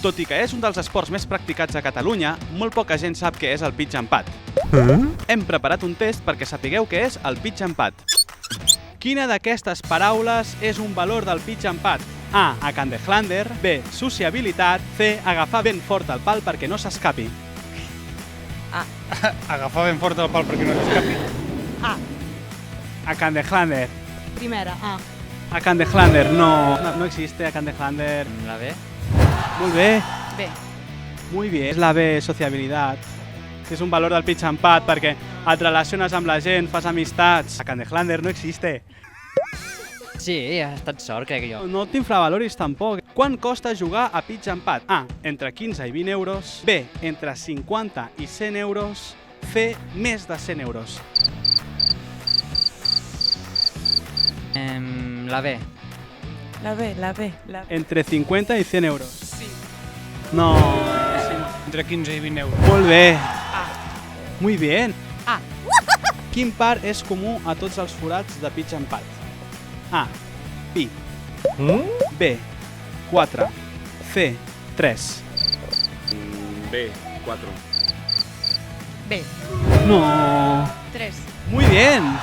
Tot i que és un dels esports més practicats a Catalunya, molt poca gent sap què és el pitch and pad. Hem preparat un test perquè sapigueu què és el pitch and pad. Quina d'aquestes paraules és un valor del pitch and pad? A. Acandehlander. B. Sociabilitat. C. Agafar ben fort el pal perquè no s'escapi. Agafar ben fort el pal perquè no s'escapi. A. Acandehlander. Primera, A. Acandehlander, no existe Acandehlander. La B. Muy bé. B. Muy bien. És la B, sociabilitat. És un valor del pitch and pad perquè et relaciones amb la gent, fas amistats. Acandehlander no existe. Sí, ha estat sort, crec jo. No t'infravaloris tampoc. Quan costa jugar a pitch and pad? A. Entre 15 i 20 euros. B. Entre 50 i 100 euros. C. Més de 100 euros. La B. La B, la B, la B. Entre 50 i 100 euros. Sí. No. Entre 15 i 20 euros. Molt bé. A. Muy bien. A. Quin par és comú a tots els forats de pitch and pad? A. Pi. B. 4. C. 3. B, 4. B. No. 3. Muy bien.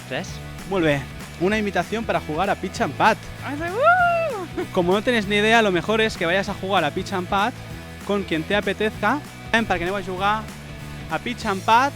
3. Muy bien. Una invitación para jugar a pitch and pad. Como no tienes ni idea, lo mejor es que vayas a jugar a pitch and pad con quien te apetezca, perquè aneu a jugar a pitch and pad